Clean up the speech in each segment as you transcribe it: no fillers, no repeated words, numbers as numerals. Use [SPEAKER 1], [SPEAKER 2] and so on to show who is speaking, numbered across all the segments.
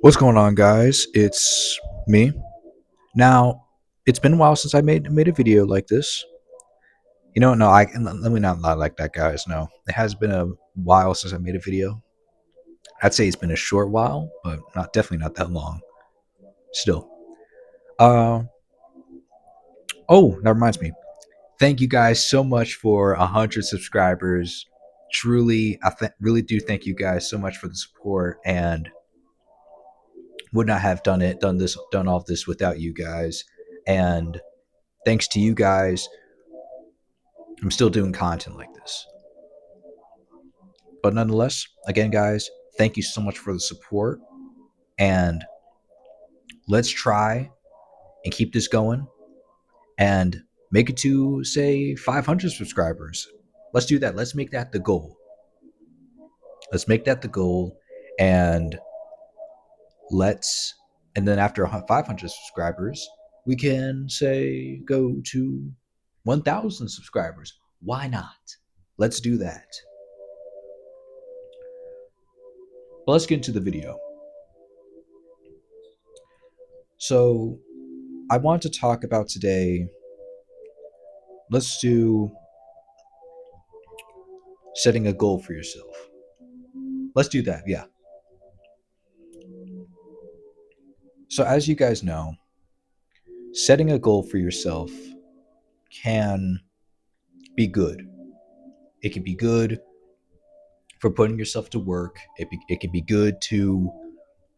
[SPEAKER 1] What's going on, guys? It's me. Now, it's been a while since I made a video like this. No, let me not lie like that, guys. No, it has been a while since I made a video. I'd say it's been a short while, but not definitely not that long. Still, uh, that reminds me. Thank you guys so much for 100 subscribers. Truly, really do thank you guys so much for the support, and would not have done all this without you guys. And thanks to you guys, I'm still doing content like this. But nonetheless, again, guys, thank you so much for the support. And let's try and keep this going and make it to, say, 500 subscribers. Let's do that. Let's make that the goal. Let's make that the goal. And let's, and then after 500 subscribers, we can, say, go to 1,000 subscribers. Why not? Let's do that. But let's get into the video. So, I want to talk about today. Let's do setting a goal for yourself. Let's do that. Yeah. So, as you guys know, setting a goal for yourself can be good. It can be good for putting yourself to work. It can be good to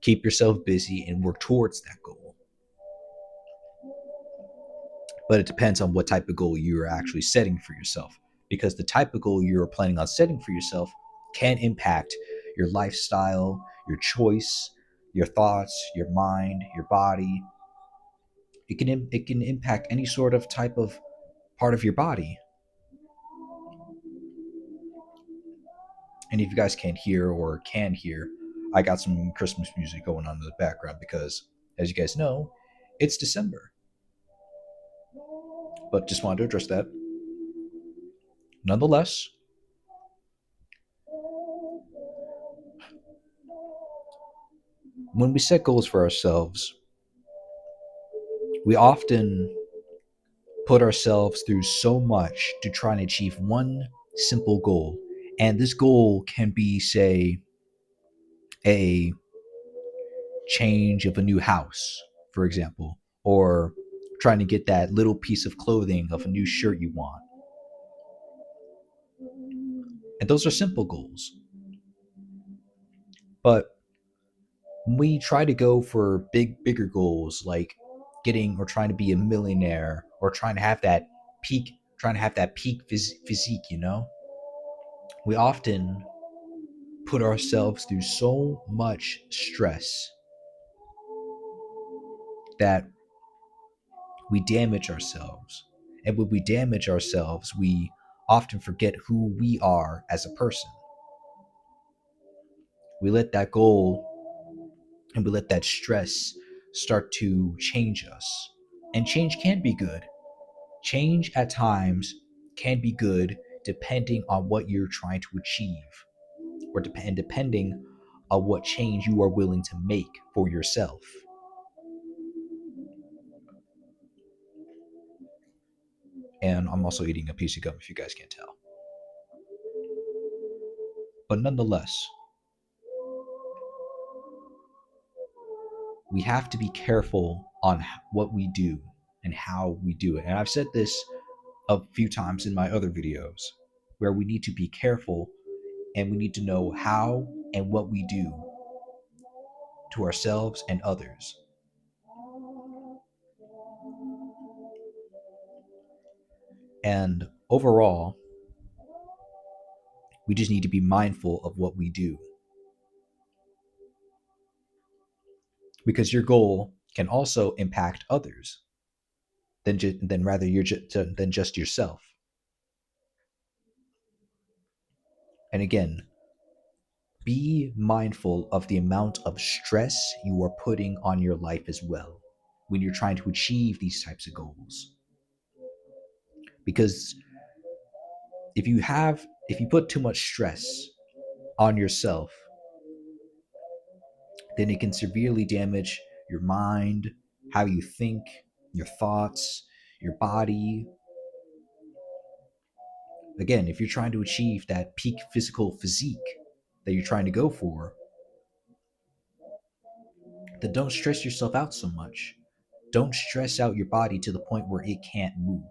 [SPEAKER 1] keep yourself busy and work towards that goal. But it depends on what type of goal you're actually setting for yourself, because the type of goal you're planning on setting for yourself can impact your lifestyle, your choice, your thoughts, your mind, your body. It can impact any sort of type of part of your body. And if you guys can't hear or can hear, I got some Christmas music going on in the background because, as you guys know, it's December. But just wanted to address that. Nonetheless, when we set goals for ourselves, we often put ourselves through so much to try and achieve one simple goal. And this goal can be, say, a change of a new house, for example, or trying to get that little piece of clothing of a new shirt you want. And those are simple goals. But when we try to go for bigger goals like getting or trying to be a millionaire or trying to have that peak physique, we often put ourselves through so much stress that we damage ourselves. And when we damage ourselves, we often forget who we are as a person. We let that goal and we let that stress start to change us. And change can be good. Change at times can be good depending on what you're trying to achieve, or depending on what change you are willing to make for yourself. And I'm also eating a piece of gum if you guys can't tell. But nonetheless, we have to be careful on what we do and how we do it. And I've said this a few times in my other videos, where we need to be careful and we need to know how and what we do to ourselves and others. And overall, we just need to be mindful of what we do, because your goal can also impact others than just yourself. And again, be mindful of the amount of stress you are putting on your life as well when you're trying to achieve these types of goals. Because if you put too much stress on yourself, then it can severely damage your mind, how you think, your thoughts, your body. Again, if you're trying to achieve that peak physical physique that you're trying to go for, then don't stress yourself out so much. Don't stress out your body to the point where it can't move.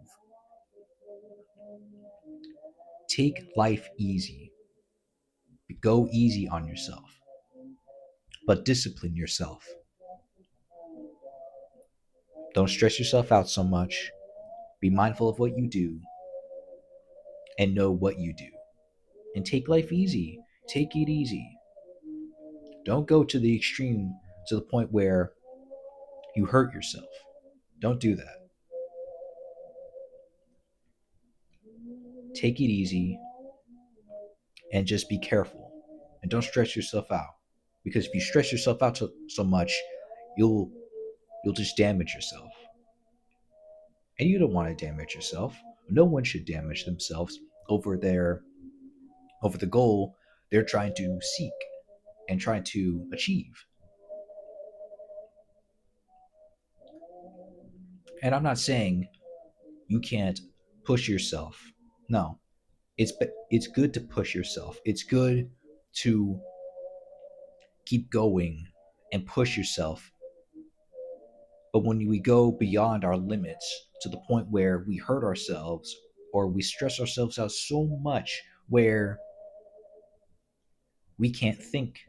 [SPEAKER 1] Take life easy. Go easy on yourself, but discipline yourself. Don't stress yourself out so much. Be mindful of what you do and know what you do. And take life easy. Take it easy. Don't go to the extreme to the point where you hurt yourself. Don't do that. Take it easy and just be careful. And don't stress yourself out. Because if you stress yourself out so much, you'll just damage yourself. And you don't want to damage yourself. No one should damage themselves over the goal they're trying to seek and trying to achieve. And I'm not saying you can't push yourself. No. It's good to push yourself. It's good to keep going and push yourself. But when we go beyond our limits to the point where we hurt ourselves or we stress ourselves out so much where we can't think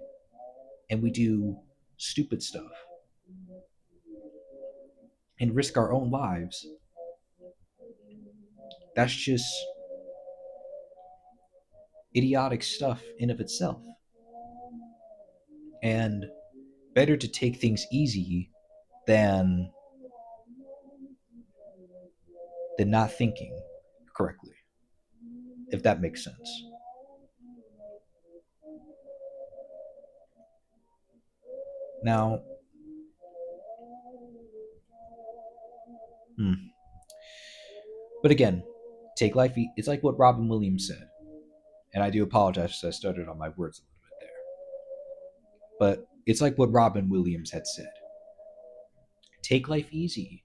[SPEAKER 1] and we do stupid stuff and risk our own lives, that's just idiotic stuff in of itself. And better to take things easy than not thinking correctly, if that makes sense. Now, hmm, but again, take life. It's like what Robin Williams said, and I do apologize if I stuttered on my words a little bit there. But it's like what Robin Williams had said: take life easy.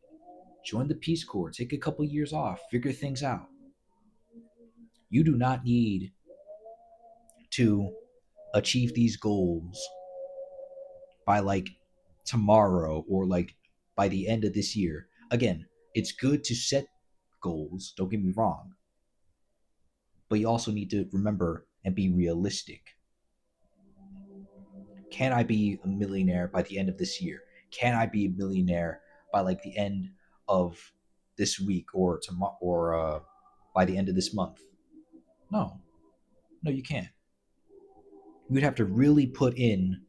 [SPEAKER 1] Join the Peace Corps. Take a couple years off. Figure things out. You do not need to achieve these goals by like tomorrow or like by the end of this year. Again, it's good to set goals, don't get me wrong, but you also need to remember and be realistic. Can I be a millionaire by the end of this year? Can I be a millionaire by like the end of this week or tomorrow or by the end of this month? No, no, you can't. You'd have to really put in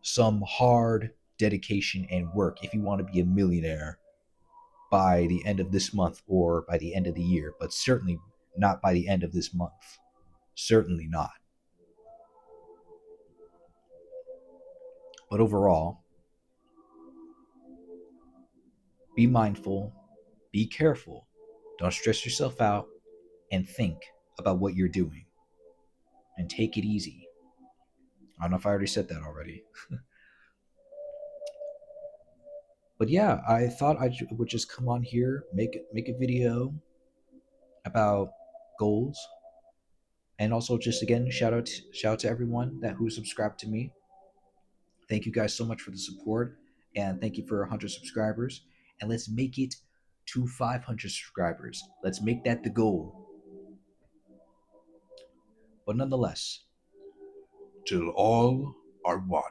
[SPEAKER 1] some hard dedication and work if you want to be a millionaire by the end of this month or by the end of the year, but certainly not by the end of this month. Certainly not. But overall, be mindful, be careful, don't stress yourself out, and think about what you're doing. And take it easy. I don't know if I already said that already. But yeah, I thought I would just come on here, make a video about goals, and also just again shout out to everyone that who subscribed to me. Thank you guys so much for the support, and thank you for 100 subscribers. And let's make it to 500 subscribers. Let's make that the goal. But nonetheless, till all are one.